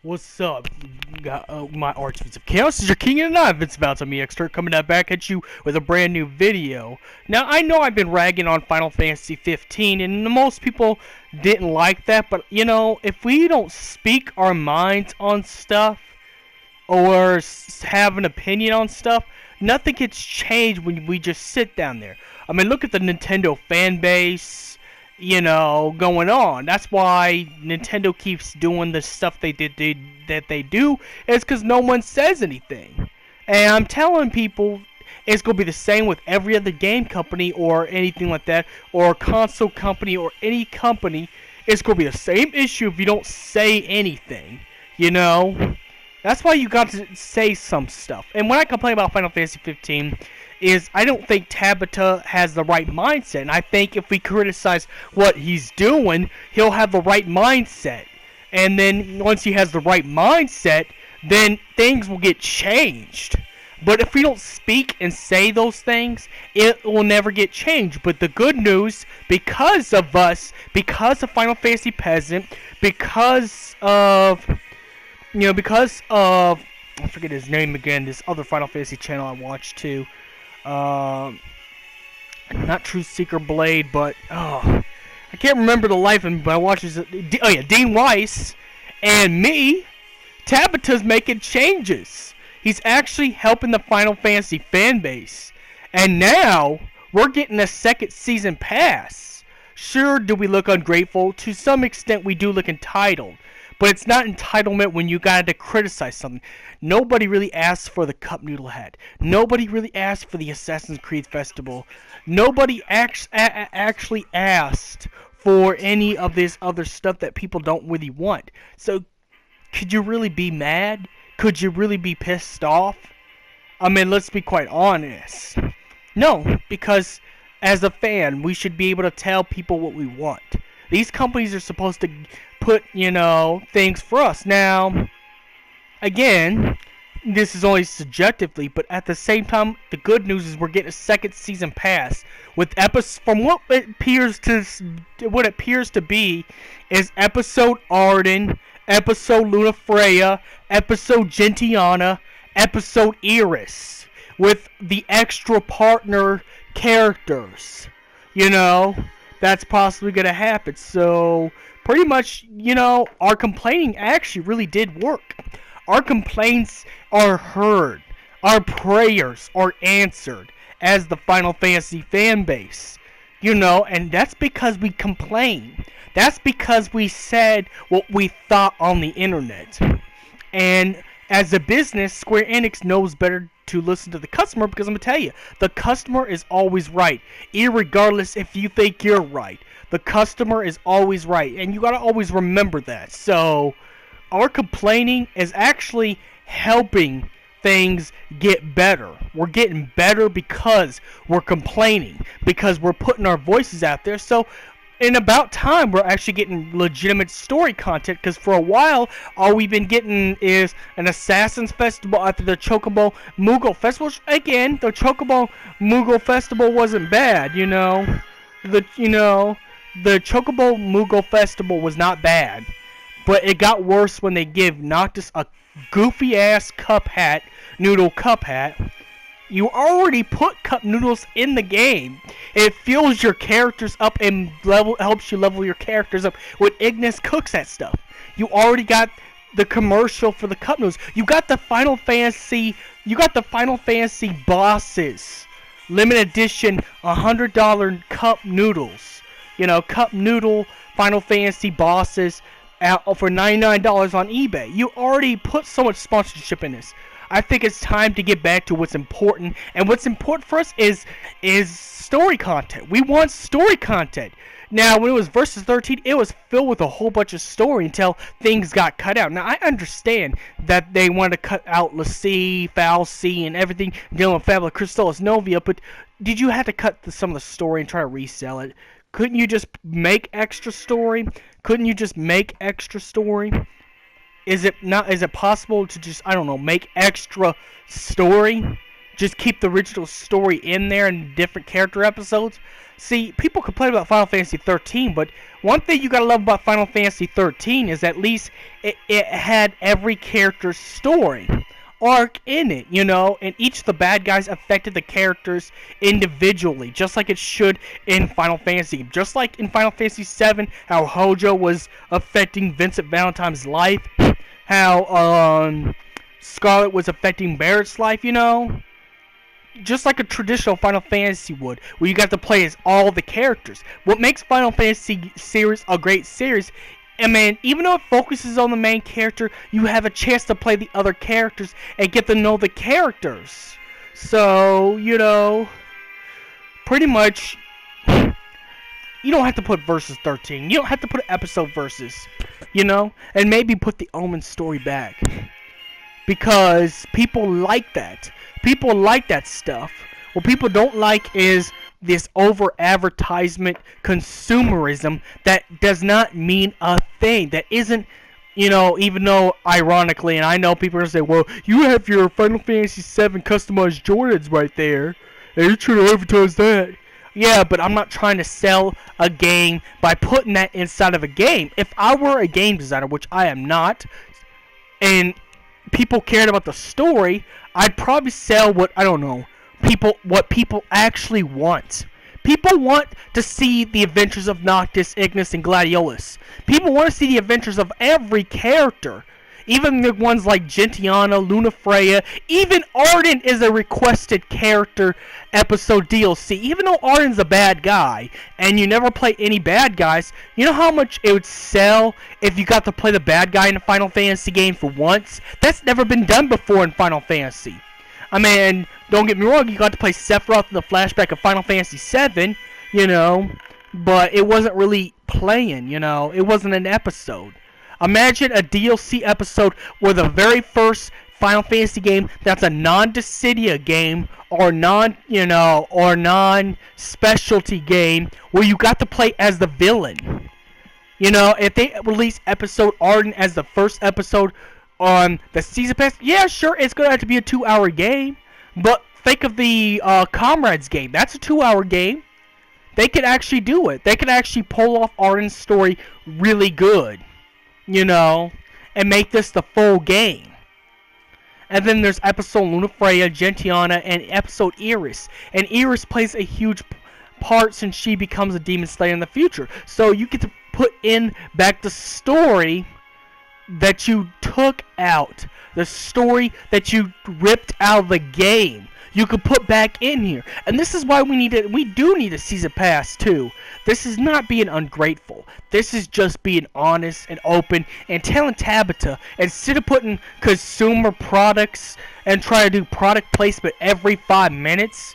What's up, my archvies of chaos? This is your king and I, Vince Bounce on me Extra, coming back at you with a brand new video. Now, I know I've been ragging on Final Fantasy 15, and most people didn't like that, but, you know, if we don't speak our minds on stuff, or have an opinion on stuff, nothing gets changed when we just sit down there. I mean, look at the Nintendo fan base, you know, going on. That's why Nintendo keeps doing the stuff they do, is because no one says anything. And I'm telling people, it's going to be the same with every other game company or anything like that, or console company or any company. It's going to be the same issue if you don't say anything, you know? That's why you got to say some stuff. And when I complain about Final Fantasy 15, is I don't think Tabata has the right mindset. And I think if we criticize what he's doing, he'll have the right mindset. And then once he has the right mindset, then things will get changed. But if we don't speak and say those things, it will never get changed. But the good news, because of us, because of Final Fantasy Peasant, because of... You know, because of, I forget his name again, this other Final Fantasy channel I watched too. Not Truth Seeker Blade, but, I can't remember the life of me, but I watched this, Dean Weiss, and me, Tabata's making changes. He's actually helping the Final Fantasy fan base. And now, we're getting a second season pass. Sure, do we look ungrateful? To some extent, we do look entitled. But it's not entitlement when you got to criticize something. Nobody really asked for the Cup Noodle hat. Nobody really asked for the Assassin's Creed Festival. Nobody actually asked for any of this other stuff that people don't really want. So, could you really be mad? Could you really be pissed off? I mean, let's be quite honest. No, because as a fan, we should be able to tell people what we want. These companies are supposed to put, you know, things for us. Now, again, this is only subjectively, but at the same time, the good news is we're getting a second season pass with from what it appears to be is episode Arden, episode Lunafreya, episode Gentiana, episode Iris, with the extra partner characters, you know. That's possibly going to happen. So, pretty much, you know, our complaining actually really did work. Our complaints are heard. Our prayers are answered as the Final Fantasy fan base. You know, and that's because we complain. That's because we said what we thought on the internet. And as a business, Square Enix knows better to listen to the customer, because I'm going to tell you, the customer is always right, irregardless if you think you're right. The customer is always right, and you got to always remember that. So, our complaining is actually helping things get better. We're getting better because we're complaining, because we're putting our voices out there. So, in about time, we're actually getting legitimate story content, because for a while, all we've been getting is an Assassin's Festival after the Chocobo Moogle Festival. Which, again, the Chocobo Moogle Festival wasn't bad, you know. The Chocobo Moogle Festival was not bad, but it got worse when they give Noctis a goofy-ass noodle cup hat. You already put cup noodles in the game. It fills your characters up and helps you level your characters up when Ignis cooks that stuff. You already got the commercial for the cup noodles. You got the Final Fantasy bosses. Limited edition $100 cup noodles. You know, cup noodle Final Fantasy bosses for $99 on eBay. You already put so much sponsorship in this. I think it's time to get back to what's important, and what's important for us is story content. We want story content. Now, when it was Versus 13, it was filled with a whole bunch of story until things got cut out. Now, I understand that they wanted to cut out Lassie, Falsi, and everything dealing with Fabula Crystallis Novia, but did you have to cut some of the story and try to resell it? Couldn't you just make extra story? Is it possible to just, I don't know, make extra story just keep the original story in there and different character episodes. See, people complain about Final Fantasy 13, but one thing you gotta love about Final Fantasy 13 is at least it had every character's story arc in it, you know, and each of the bad guys affected the characters individually, just like it should in Final Fantasy. Just like in Final Fantasy 7, how Hojo was affecting Vincent Valentine's life, how Scarlet was affecting Barrett's life, you know? Just like a traditional Final Fantasy would, where you got to play as all the characters. What makes Final Fantasy series a great series, I mean, even though it focuses on the main character, you have a chance to play the other characters and get to know the characters. So, you know, pretty much, you don't have to put Versus 13. You don't have to put episode Versus, you know? And maybe put the Omen story back. Because people like that. People like that stuff. What people don't like is this over-advertisement consumerism that does not mean a thing. That isn't, you know, even though, ironically, and I know people are going to say, well, you have your Final Fantasy VII customized Jordans right there, and you're trying to advertise that. Yeah, but I'm not trying to sell a game by putting that inside of a game. If I were a game designer, which I am not, and people cared about the story, I'd probably sell what, I don't know, what people actually want. People want to see the adventures of Noctis, Ignis, and Gladiolus. People want to see the adventures of every character. Even the ones like Gentiana, Lunafreya, even Arden is a requested character episode DLC. Even though Arden's a bad guy, and you never play any bad guys, you know how much it would sell if you got to play the bad guy in a Final Fantasy game for once? That's never been done before in Final Fantasy. I mean, don't get me wrong, you got to play Sephiroth in the flashback of Final Fantasy VII, you know, but it wasn't really playing, you know, it wasn't an episode. Imagine a DLC episode where the very first Final Fantasy game that's a non-Dissidia game or non-specialty game where you got to play as the villain. You know, if they release episode Arden as the first episode on the season pass, yeah, sure, it's gonna have to be a 2-hour game. But think of the Comrades game. That's a 2-hour game. They could actually do it. They could actually pull off Arden's story really good, you know, and make this the full game. And then there's episode Lunafreya, Gentiana, and episode Iris. And Iris plays a huge part since she becomes a demon slayer in the future. So you get to put in back the story that you took out. The story that you ripped out of the game. You could put back in here. And this is why we do need a season pass too. This is not being ungrateful. This is just being honest and open and telling Tabata, instead of putting consumer products and try to do product placement every 5 minutes,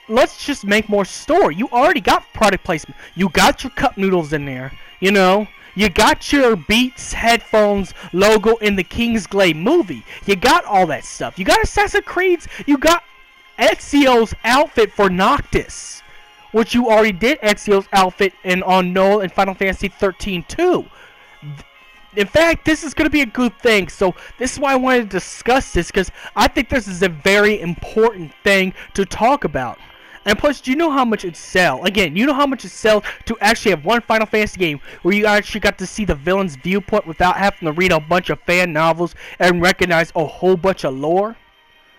let's just make more story. You already got product placement. You got your cup noodles in there, you know. You got your Beats headphones logo in the Kingsglaive movie. You got all that stuff. You got Assassin's Creed's. You got Ezio's outfit for Noctis, which you already did Ezio's outfit on Noel in Final Fantasy 13 too. In fact, this is going to be a good thing. So this is why I wanted to discuss this, because I think this is a very important thing to talk about. And plus, do you know how much it sells? Again, you know how much it sells to actually have one Final Fantasy game where you actually got to see the villain's viewpoint without having to read a bunch of fan novels and recognize a whole bunch of lore?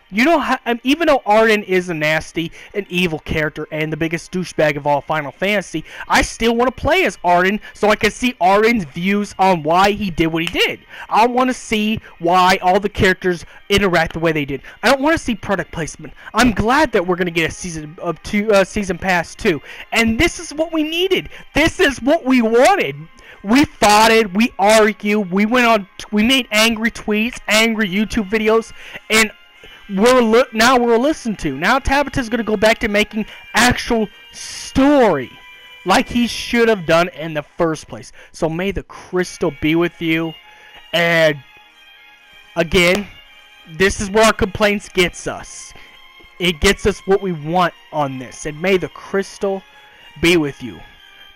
You know how, even though Arden is a nasty and evil character and the biggest douchebag of all Final Fantasy, I still want to play as Arden so I can see Arden's views on why he did what he did. I want to see why all the characters interact the way they did. I don't want to see product placement. I'm glad that we're going to get a season pass too. And this is what we needed. This is what we wanted. We fought it, we argued, we made angry tweets, angry YouTube videos, and now we're listened to. Now Tabata's going to go back to making actual story like he should have done in the first place. So may the crystal be with you. And again, this is where our complaints gets us. It gets us what we want on this. And may the crystal be with you.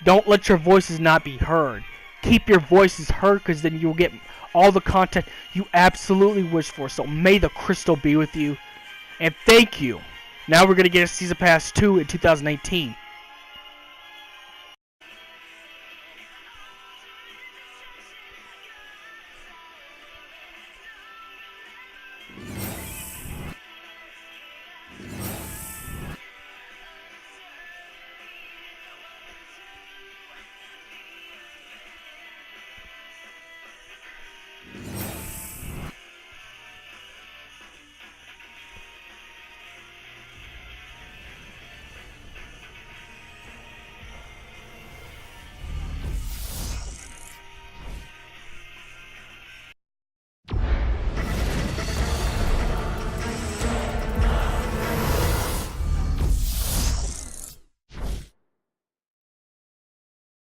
Don't let your voices not be heard. Keep your voices heard, because then you'll get all the content you absolutely wish for. So may the crystal be with you. And thank you. Now we're going to get a Season Pass 2 in 2019.